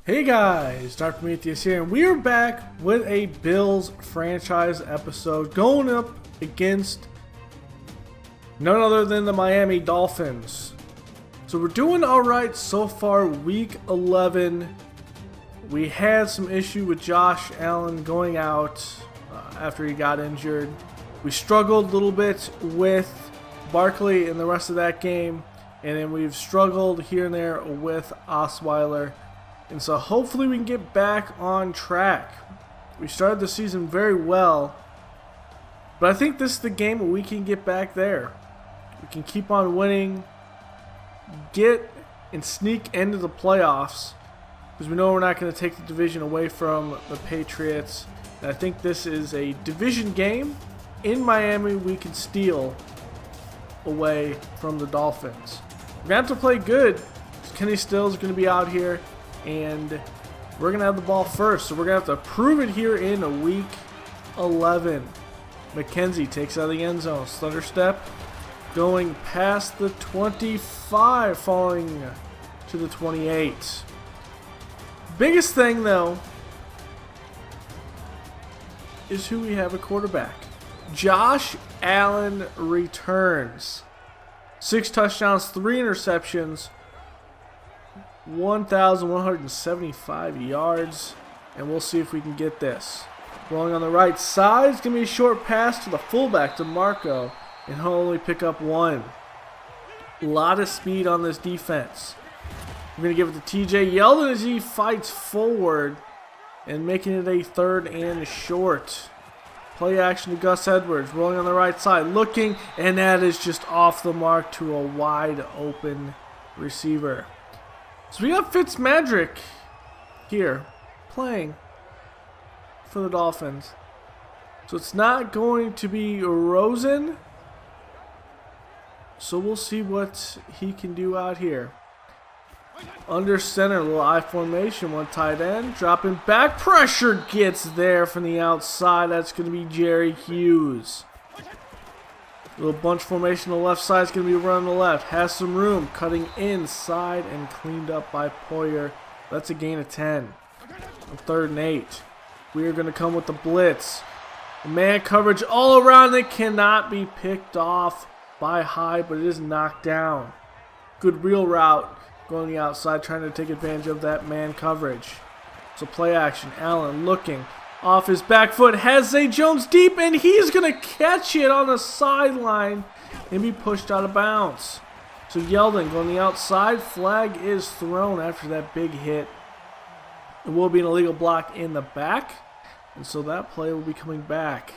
Hey guys, Dr. Prometheus here, and we are back with a Bills franchise episode going up against none other than the Miami Dolphins. So we're doing alright so far, week 11. We had some issue with Josh Allen going out after he got injured. We struggled a little bit with Barkley in the rest of that game, and then we've struggled here and there with Osweiler. And so hopefully we can get back on track. We started the season very well, but I think this is the game where we can get back there. We can keep on winning, get and sneak into the playoffs, because we know we're not going to take the division away from the Patriots. And I think this is a division game in Miami we can steal away from the Dolphins. We're going to have to play good. Kenny Stills is going to be out here, and we're going to have the ball first. So we're going to have to prove it here in week 11. McKenzie takes out of the end zone. Stutter step going past the 25, falling to the 28. Biggest thing, though, is who we have a quarterback. Josh Allen returns. 6 touchdowns, 3 interceptions, 1,175 yards, and we'll see if we can get this. Rolling on the right side, it's going to be a short pass to the fullback, to Marco, and he'll only pick up 1. A lot of speed on this defense. We're going to give it to TJ Yeldon as he fights forward and making it a 3rd and short. Play action to Gus Edwards, rolling on the right side, looking, and that is just off the mark to a wide open receiver. So we got Fitzmagic here playing for the Dolphins. So it's not going to be Rosen. So we'll see what he can do out here. Under center, little I formation, one tight end, dropping back, pressure gets there from the outside. That's going to be Jerry Hughes. Little bunch formation on the left side is going to be run on the left. Has some room, cutting inside and cleaned up by Poyer. That's a gain of 10. On 3rd and 8. We are going to come with the blitz. Man coverage all around. It cannot be picked off by Hyde, but it is knocked down. Good reel route going the outside, trying to take advantage of that man coverage. So play action. Allen looking. Off his back foot, has Zay Jones deep, and he's going to catch it on the sideline and be pushed out of bounds. So Yeldon going the outside. Flag is thrown after that big hit. It will be an illegal block in the back, and so that play will be coming back.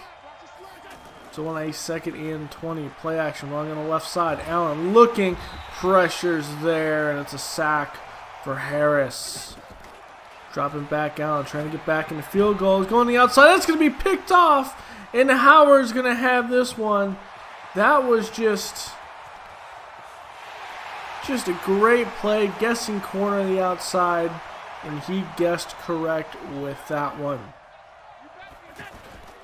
So on a 2nd and 20, play action, running on the left side. Allen looking, pressures there, and it's a sack for Harris. Dropping back, Allen trying to get back in the field goal. Going on the outside. That's going to be picked off. And Howard's going to have this one. That was just a great play. Guessing corner on the outside. And he guessed correct with that one.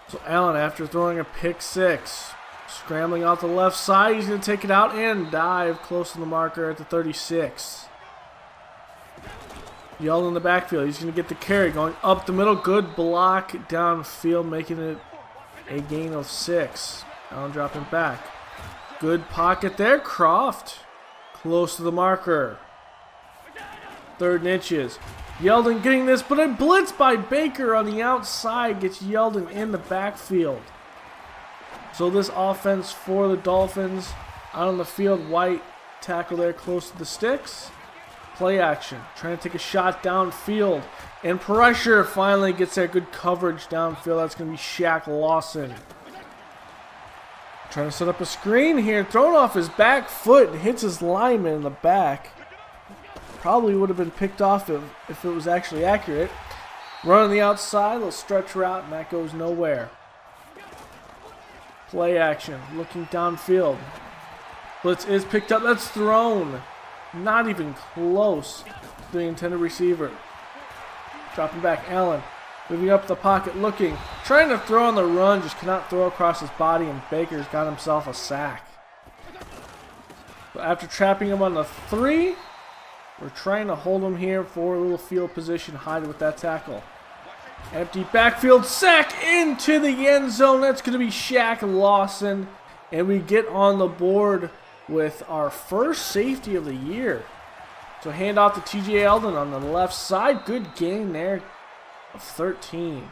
So Allen, after throwing a pick 6, scrambling out the left side. He's going to take it out and dive close to the marker at the 36. Yeldon in the backfield. He's going to get the carry. Going up the middle. Good block downfield, making it a gain of 6. Allen dropping back. Good pocket there. Croft close to the marker. 3rd and inches. Yeldon getting this, but a blitz by Baker on the outside gets Yeldon in the backfield. So this offense for the Dolphins out on the field. White tackle there close to the sticks. Play action, trying to take a shot downfield, and pressure finally gets there. Good coverage downfield. That's going to be Shaq Lawson. Trying to set up a screen here, thrown off his back foot and hits his lineman in the back. Probably would have been picked off if it was actually accurate. Run on the outside, little stretch route, and that goes nowhere. Play action, looking downfield. Blitz is picked up. That's thrown. Not even close to the intended receiver. Dropping back, Allen. Moving up the pocket, looking. Trying to throw on the run, just cannot throw across his body, and Baker's got himself a sack. But after trapping him on the 3, We're trying to hold him here for a little field position, hide with that tackle. Empty backfield, sack into the end zone. That's going to be Shaq Lawson. And we get on the board with our first safety of the year. So hand off to TJ Eldon on the left side. Good gain there of 13.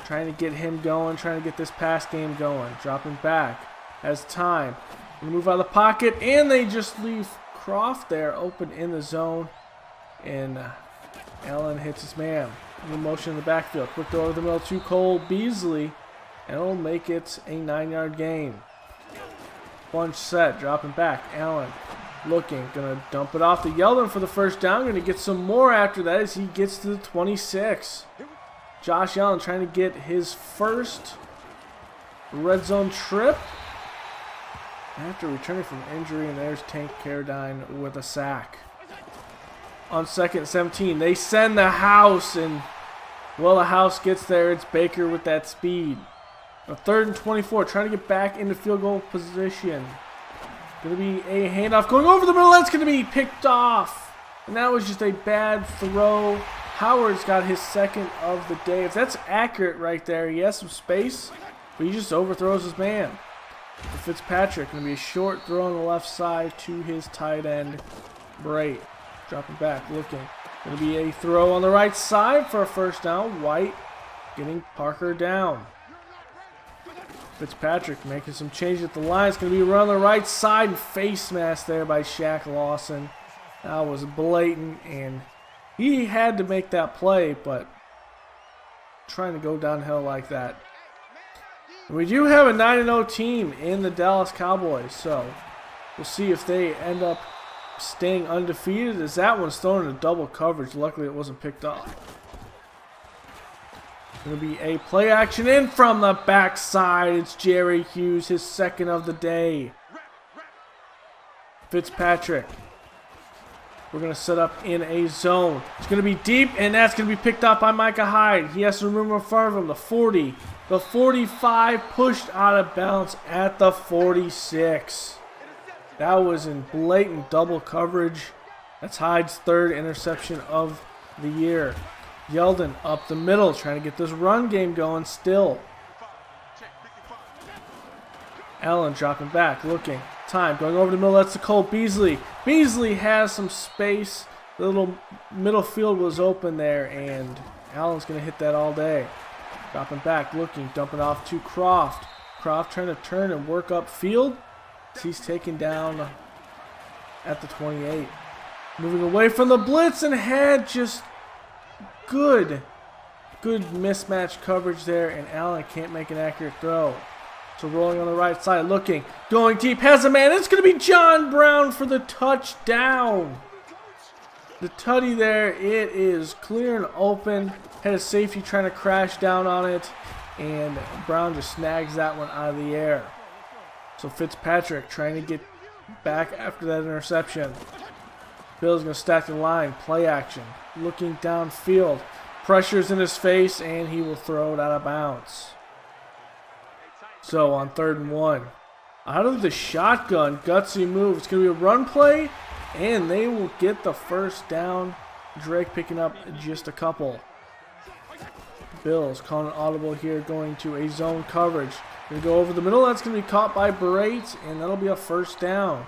Trying to get him going, trying to get this pass game going. Dropping back. Has time. Move out of the pocket, and they just leave Croft there open in the zone. And Allen hits his man. The motion in the backfield. Quick throw over the middle to Cole Beasley. And it'll make it a 9-yard gain. Bunch set, dropping back. Allen looking, gonna dump it off to Yeldon for the first down. Gonna get some more after that as he gets to the 26. Josh Allen trying to get his first red zone trip after returning from injury, and there's Tank Carradine with a sack. On 2nd and 17, they send the house, and well, the house gets there. It's Baker with that speed. A 3rd and 24, trying to get back into field goal position. Going to be a handoff going over the middle. That's going to be picked off. And that was just a bad throw. Howard's got his 2nd of the day. If that's accurate right there, he has some space, but he just overthrows his man. For Fitzpatrick, going to be a short throw on the left side to his tight end, Brady. Dropping back, looking. Going to be a throw on the right side for a first down. White getting Parker down. Fitzpatrick making some changes at the line. It's going to be around the right side, and face mask there by Shaq Lawson. That was blatant, and he had to make that play, but trying to go downhill like that. We do have a 9-0 team in the Dallas Cowboys, so we'll see if they end up staying undefeated, as that one's thrown into double coverage. Luckily, it wasn't picked up. Going to be a play action in from the backside. It's Jerry Hughes, his 2nd of the day. Fitzpatrick. We're going to set up in a zone. It's going to be deep, and that's going to be picked up by Micah Hyde. He has some room in front of him. The 40, the 45, pushed out of bounds at the 46. That was in blatant double coverage. That's Hyde's 3rd interception of the year. Yeldon up the middle, trying to get this run game going still. Allen dropping back, looking. Time, going over the middle, that's to Cole Beasley. Beasley has some space. The little middle field was open there, and Allen's going to hit that all day. Dropping back, looking, dumping off to Croft. Croft trying to turn and work upfield. He's taken down at the 28. Moving away from the blitz, and had just good mismatch coverage there, and Allen can't make an accurate throw. So rolling on the right side, looking, going deep, has a man. It's going to be John Brown for the touchdown. The tutty there, it is clear and open. Had a safety trying to crash down on it, and Brown just snags that one out of the air. So Fitzpatrick trying to get back after that interception. Bill's going to stack the line, play action, looking downfield. Pressure's in his face, and he will throw it out of bounds. So on 3rd and 1, out of the shotgun, gutsy move. It's going to be a run play, and they will get the first down. Drake picking up just a couple. Bills calling an audible here, going to a zone coverage. Going to go over the middle. That's going to be caught by Brady, and that'll be a first down.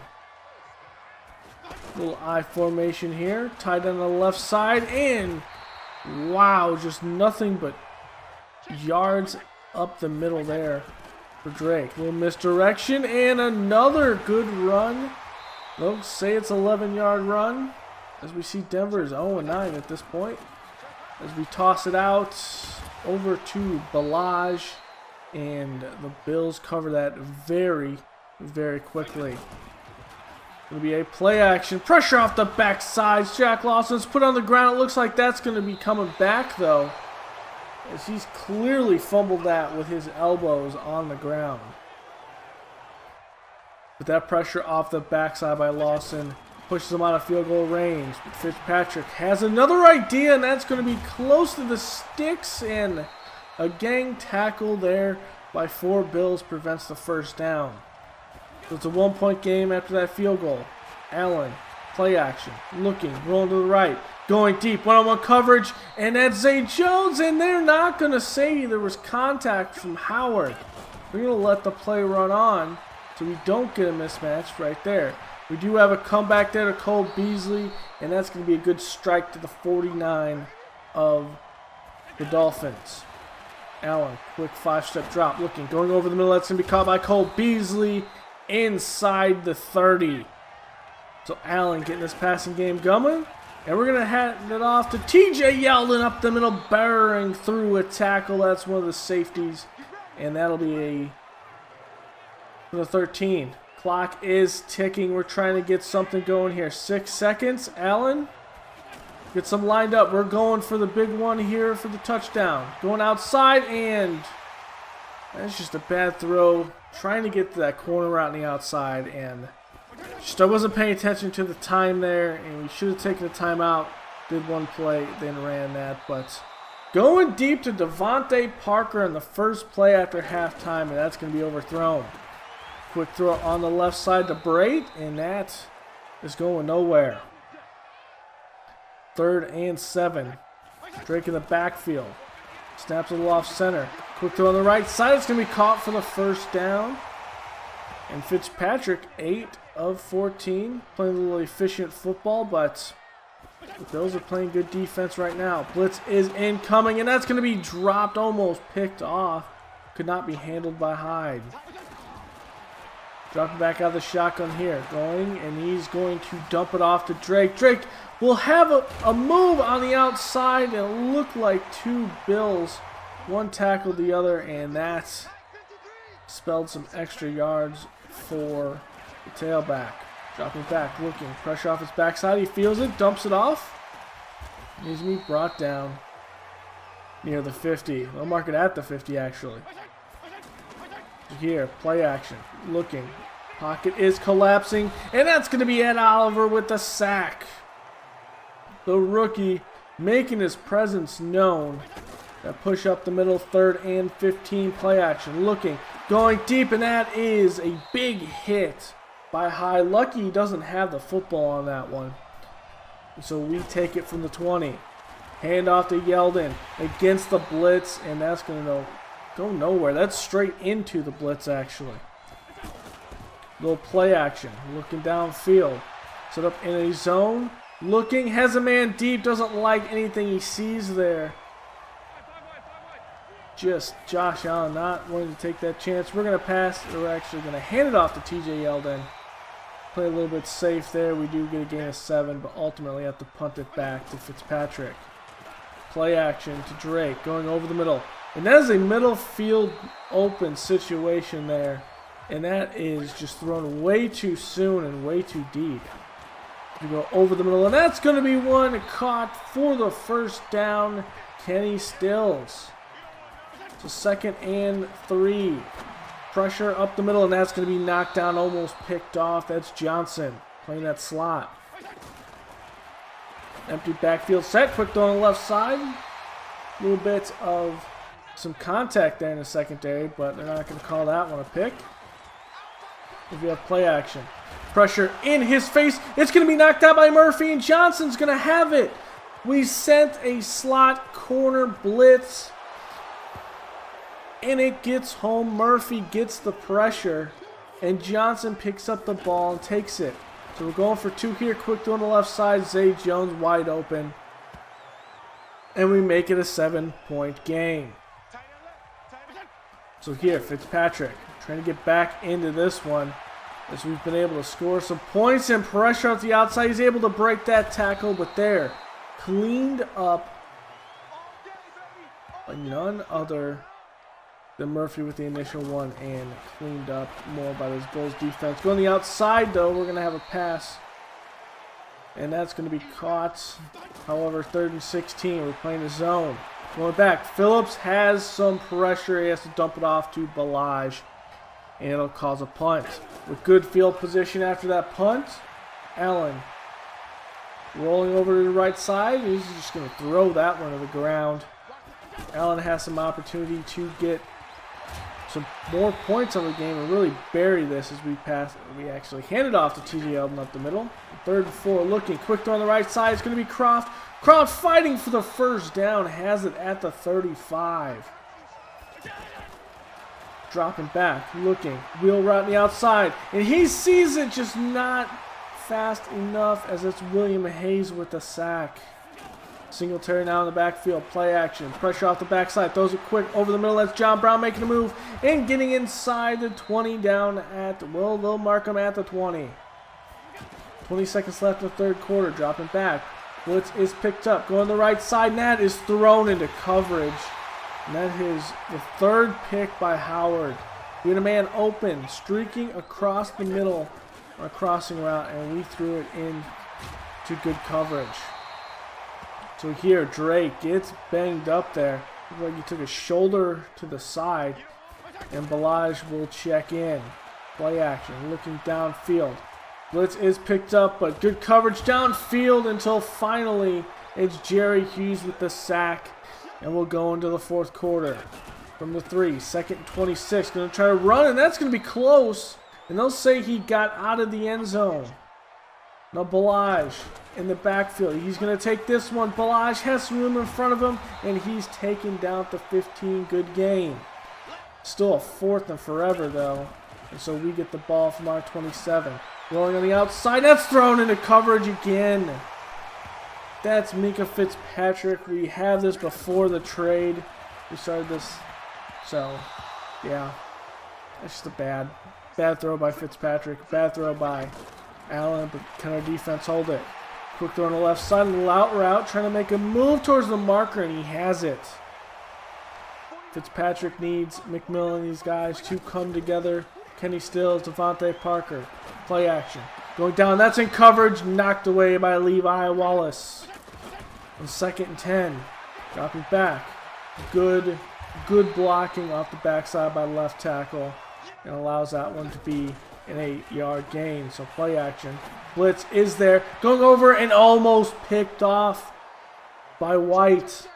Little I formation here. Tied on the left side, and wow, just nothing but yards up the middle there for Drake. Little misdirection, and another good run. Don't say it's an 11-yard run, as we see Denver's 0-9 at this point. As we toss it out over to Balaj, and the Bills cover that very, very quickly. Going to be a play action. Pressure off the backside. Shaq Lawson's put on the ground. It looks like that's going to be coming back, though, as he's clearly fumbled that with his elbows on the ground. But that pressure off the backside by Lawson pushes him out of field goal range. But Fitzpatrick has another idea, and that's going to be close to the sticks, and a gang tackle there by 4 Bills prevents the first down. So it's a 1-point game after that field goal. Allen Play action. Looking. Rolling to the right. Going deep. One-on-one coverage. And that's Zay Jones. And they're not going to say there was contact from Howard. We're going to let the play run on so we don't get a mismatch right there. We do have a comeback there to Cole Beasley. And that's going to be a good strike to the 49 of the Dolphins. Allen, quick 5-step drop, looking, going over the middle. That's going to be caught by Cole Beasley inside the 30. So Allen getting this passing game going. And we're going to hand it off to TJ Yeldon up the middle, barreling through a tackle. That's one of the safeties. And that'll be a for the 13. Clock is ticking. We're trying to get something going here. 6 seconds. Allen. Get some lined up. We're going for the big one here for the touchdown. Going outside, and that's just a bad throw. Trying to get to that corner route on the outside, and just I wasn't paying attention to the time there, and we should have taken a timeout. Did one play, then ran that, but going deep to Devontae Parker on the first play after halftime, and that's going to be overthrown. Quick throw on the left side to Brady, and that is going nowhere. 3rd and 7. Drake in the backfield. Snaps a little off center. Quick throw on the right side. It's going to be caught for the first down. And Fitzpatrick, 8 of 14. Playing a little efficient football, but the Bills are playing good defense right now. Blitz is incoming, and that's going to be dropped, almost picked off. Could not be handled by Hyde. Dropping back out of the shotgun here. Going, and he's going to dump it off to Drake. Drake will have a move on the outside, and it looked like 2 Bills. One tackled the other, and that spelled some extra yards for the tailback. Dropping back, looking. Pressure off his backside. He feels it, dumps it off. Needs to be brought down near the 50. They'll mark it at the 50, actually. Here, play action. Looking. Pocket is collapsing, and that's going to be Ed Oliver with the sack. The rookie making his presence known. That push up the middle, 3rd and 15, play action. Looking, going deep, and that is a big hit by Hyde. Lucky he doesn't have the football on that one. And so we take it from the 20. Hand off to Yeldon against the blitz, and that's going to go nowhere. That's straight into the blitz, actually. Little play action. Looking downfield. Set up in a zone. Looking, has a man deep, doesn't like anything he sees there. Just Josh Allen not wanting to take that chance. We're going to pass, or we're actually going to hand it off to TJ Yeldon. Play a little bit safe there. We do get a gain of 7, but ultimately have to punt it back to Fitzpatrick. Play action to Drake, going over the middle. And that is a middle field open situation there. And that is just thrown way too soon and way too deep. We go over the middle, and that's going to be one caught for the first down. Kenny Stills. So 2nd and 3. Pressure up the middle, and that's going to be knocked down, almost picked off. That's Johnson playing that slot. Empty backfield set. Quick throw on the left side. A little bit of some contact there in the secondary, but they're not going to call that one a pick. If you have play action. Pressure in his face. It's going to be knocked out by Murphy, and Johnson's going to have it. We sent a slot corner blitz, and it gets home. Murphy gets the pressure, and Johnson picks up the ball and takes it. So we're going for 2 here. Quick throw on the left side. Zay Jones wide open. And we make it a 7-point game. So here, Fitzpatrick trying to get back into this one as we've been able to score some points and pressure at the outside. He's able to break that tackle, but there, cleaned up by none other than Murphy with the initial one, and cleaned up more by this Bulls defense. Going the outside, though, we're going to have a pass, and that's going to be caught. However, 3rd and 16, we're playing the zone. Going back, Phillips has some pressure. He has to dump it off to Balaj, and it'll cause a punt. With good field position after that punt, Allen rolling over to the right side. He's just going to throw that one to the ground. Allen has some opportunity to get some more points on the game and really bury this as we actually hand it off to TJ Yeldon up the middle. 3rd and 4, looking, quick throw on the right side. It's going to be Croft. Croft fighting for the first down, has it at the 35. Dropping back, looking, wheel route on the outside, and he sees it, just not fast enough as it's William Hayes with the sack. Singletary now in the backfield, play action, pressure off the backside, throws it quick over the middle. That's John Brown making a move and getting inside the 20 down at, well, they'll mark him at the 20. 20 seconds left in the 3rd quarter, dropping back. Blitz is picked up, going the right side, and that is thrown into coverage. And that is the 3rd pick by Howard. We had a man open, streaking across the middle on a crossing route, and we threw it in to good coverage. So here, Drake gets banged up there. Looks like he took a shoulder to the side, and Balaj will check in. Play action, looking downfield. Blitz is picked up, but good coverage downfield until finally it's Jerry Hughes with the sack. And we'll go into the 4th quarter. From the 3, 2nd and 26. Going to try to run, and that's going to be close. And they'll say he got out of the end zone. Now Balaj in the backfield. He's going to take this one. Balaj has some room in front of him, and he's taken down at the 15. Good game. Still a 4th and forever, though. And so we get the ball from our 27. Rolling on the outside. That's thrown into coverage again. That's Minkah Fitzpatrick. We have this before the trade. We started this. So, yeah. That's just a bad throw by Fitzpatrick. Bad throw by Allen, but can our defense hold it? Quick throw on the left side, little out route, trying to make a move towards the marker, and he has it. Fitzpatrick needs McMillan and these guys to come together. Kenny Stills, Devontae Parker. Play action. Going down, that's in coverage, knocked away by Levi Wallace. On 2nd and 10, dropping back. Good blocking off the backside by the left tackle, and allows that one to be an 8-yard gain. So play action. Blitz is there, going over and almost picked off by White.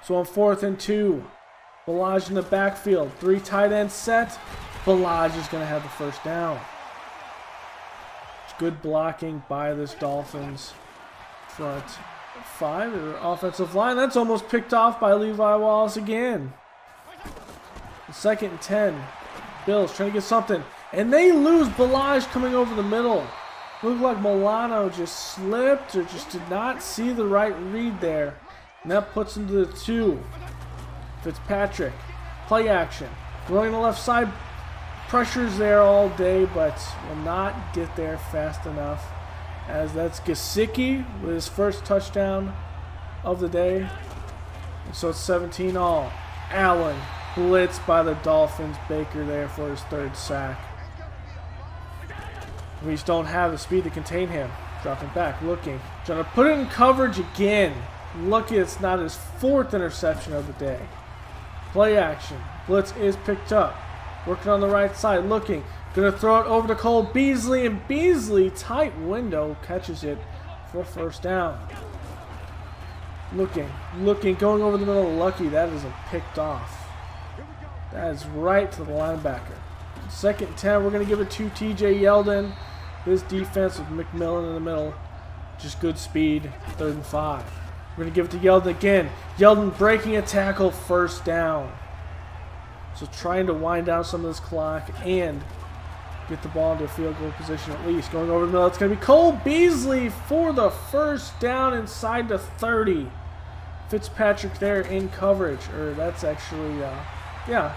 So on 4th and 2, Balaj in the backfield, 3 tight ends set. Balaj is going to have the first down. Good blocking by this Dolphins front 5, or offensive line. That's almost picked off by Levi Wallace again. 2nd and 10. Bills trying to get something, and they lose Balaj coming over the middle. Looked like Milano just slipped or just did not see the right read there. And that puts him to the 2. Fitzpatrick, play action. Going to the left side. Pressure's there all day, but will not get there fast enough. As that's Gesicki with his first touchdown of the day. And so it's 17 all. Allen blitzed by the Dolphins. Baker there for his 3rd sack. We just don't have the speed to contain him. Dropping back, looking. Trying to put it in coverage again. Lucky it's not his 4th interception of the day. Play action. Blitz is picked up. Working on the right side, looking. Going to throw it over to Cole Beasley, and Beasley, tight window, catches it for 1st down. Looking, going over the middle. Lucky, that isn't picked off. That is right to the linebacker. 2nd and 10, we're going to give it to TJ Yeldon. This defense with McMillan in the middle. Just good speed. 3rd and 5. We're going to give it to Yeldon again. Yeldon breaking a tackle, 1st down. So trying to wind down some of this clock and get the ball into a field goal position at least. Going over the middle, it's going to be Cole Beasley for the 1st down inside the 30. Fitzpatrick there in coverage. Or that's actually, yeah.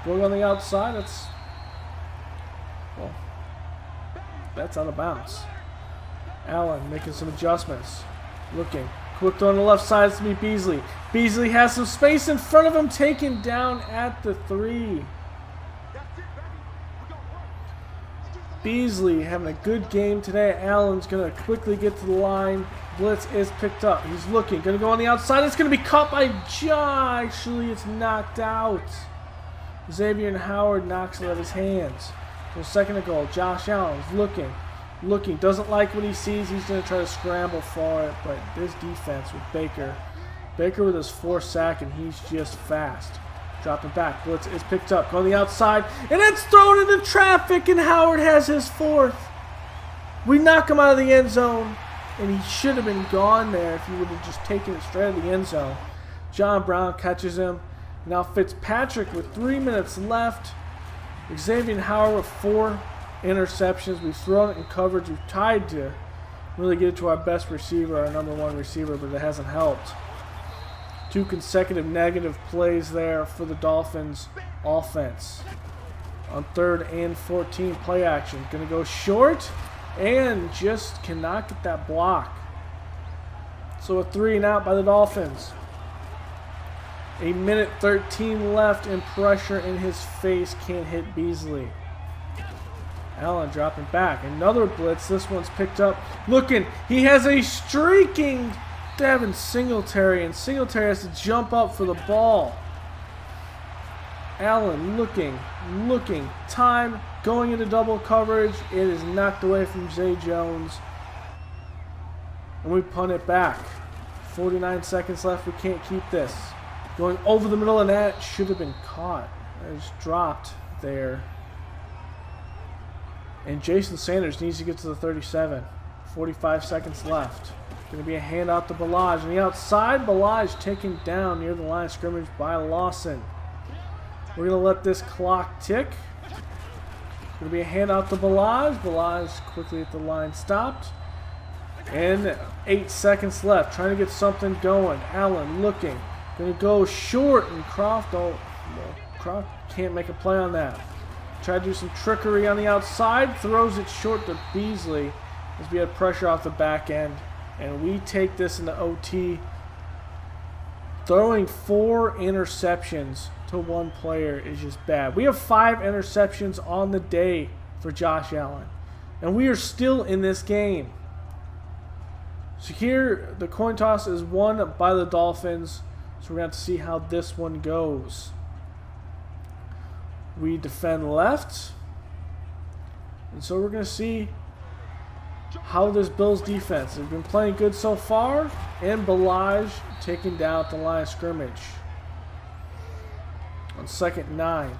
Going on the outside, that's out of bounds. Allen making some adjustments. Looking. Quick throw on the left side to be Beasley. Beasley has some space in front of him, taken down at the 3. Beasley having a good game today. Allen's going to quickly get to the line. Blitz is picked up. He's looking. Going to go on the outside. It's going to be caught by John. Actually, it's knocked out. Xavier and Howard knocks it out of his hands. So 2nd and goal. Josh Allen is looking. Doesn't like what he sees. He's going to try to scramble for it, but this defense with Baker with his 4th sack, and he's just fast. Dropping back. Blitz is picked up. Going the outside. And it's thrown into traffic. And Howard has his 4th. We knock him out of the end zone. And he should have been gone there if he would have just taken it straight out of the end zone. John Brown catches him. Now Fitzpatrick with 3 minutes left. Xavier Howard with 4 interceptions. We've thrown it in coverage. We've tried to really get it to our best receiver, our number 1 receiver, but it hasn't helped. 2 consecutive negative plays there for the Dolphins offense. On 3rd and 14, play action. Going to go short and just cannot get that block. So a 3 and out by the Dolphins. 1:13 left and pressure in his face, can't hit Beasley. Allen dropping back. Another blitz. This one's picked up. Looking. He has a streaking Devin Singletary, and Singletary has to jump up for the ball. Allen looking. Time going into double coverage. It is knocked away from Zay Jones. And we punt it back. 49 seconds left. We can't keep this. Going over the middle, and that should have been caught. It was dropped there. And Jason Sanders needs to get to the 37. 45 seconds left. Going to be a handout to Ballage. On the outside, Ballage taken down near the line of scrimmage by Lawson. We're going to let this clock tick. Going to be a handout to Ballage. Ballage quickly at the line stopped. And 8 seconds left. Trying to get something going. Allen looking. Going to go short, and Croft can't make a play on that. Try to do some trickery on the outside. Throws it short to Beasley as we had pressure off the back end. And we take this into OT. Throwing 4 interceptions to 1 player is just bad. We have 5 interceptions on the day for Josh Allen. And we are still in this game. So here, the coin toss is won by the Dolphins. So we're going to have to see how this one goes. We defend left. And so we're going to see how this Bills defense has been playing good so far. And Ballage taken down at the line of scrimmage. On 2nd and 9.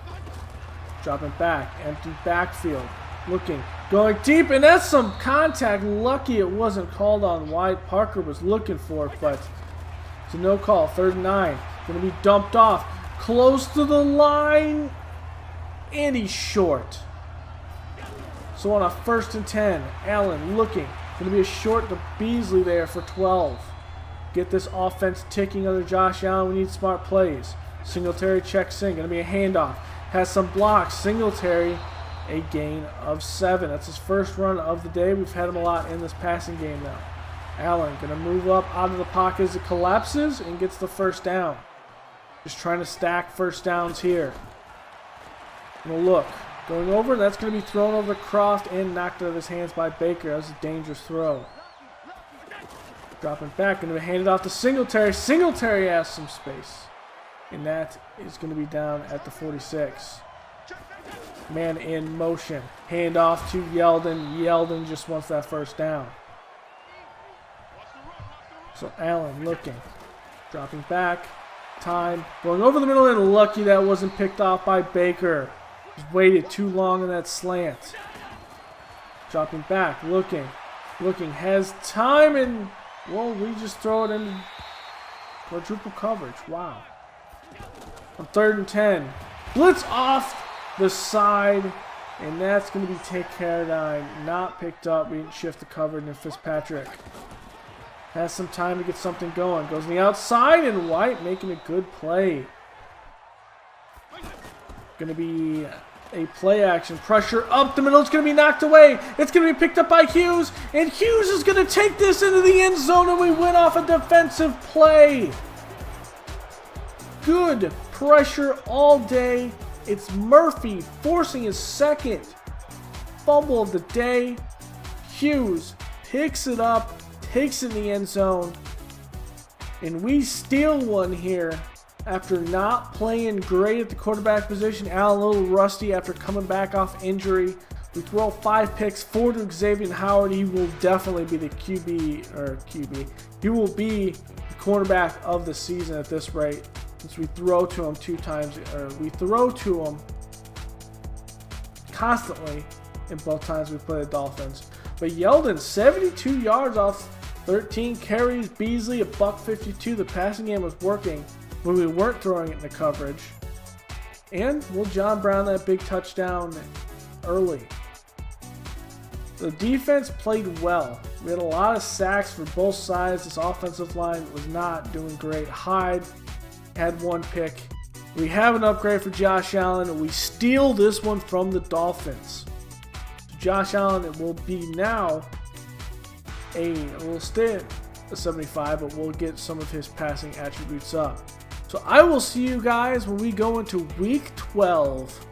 Dropping back. Empty backfield. Looking. Going deep. And that's some contact. Lucky it wasn't called on White. Parker was looking for it, but it's a no call. 3rd and 9. Going to be dumped off. Close to the line. And he's short. So on a 1st and 10, Allen looking. Going to be a short to Beasley there for 12. Get this offense ticking under Josh Allen. We need smart plays. Singletary checks in. Going to be a handoff. Has some blocks. Singletary, a gain of 7. That's his first run of the day. We've had him a lot in this passing game now. Allen going to move up out of the pocket as it collapses and gets the 1st down. Just trying to stack 1st downs here. Going to look. Going over, and that's going to be thrown over to Croft and knocked out of his hands by Baker. That was a dangerous throw. Dropping back, going to be handed off to Singletary. Singletary has some space. And that is going to be down at the 46. Man in motion. Hand off to Yeldon. Yeldon just wants that 1st down. So Allen looking. Dropping back. Time. Going over the middle, and lucky that wasn't picked off by Baker. Just waited too long on that slant. Dropping back. Looking. Has time, and, well, we just throw it in quadruple coverage. Wow. On 3rd and 10. Blitz off the side, and that's going to be take care of. Not picked up. We didn't shift the coverage, and Fitzpatrick has some time to get something going. Goes on the outside, and White making a good play. Going to be a play action. Pressure up the middle. It's going to be knocked away. It's going to be picked up by Hughes, and Hughes is going to take this into the end zone, and we win off a defensive play. Good pressure all day. It's Murphy forcing his 2nd fumble of the day. Hughes picks it up, takes it in the end zone, and we steal one here after not playing great at the quarterback position. Allen a little rusty after coming back off injury. We throw 5 picks, 4 to Xavier Howard. He will definitely be the QB. He will be the cornerback of the season at this rate. since we throw to him 2 times, or we throw to him constantly in both times we play the Dolphins. But Yeldon, 72 yards off 13 carries. Beasley, $152. The passing game was working when we weren't throwing it in the coverage. And will John Brown that big touchdown early. The defense played well. We had a lot of sacks for both sides. This offensive line was not doing great. Hyde had 1 pick. We have an upgrade for Josh Allen. We steal this one from the Dolphins. So Josh Allen, it will be now we'll stay at a 75, but we'll get some of his passing attributes up. So I will see you guys when we go into week 12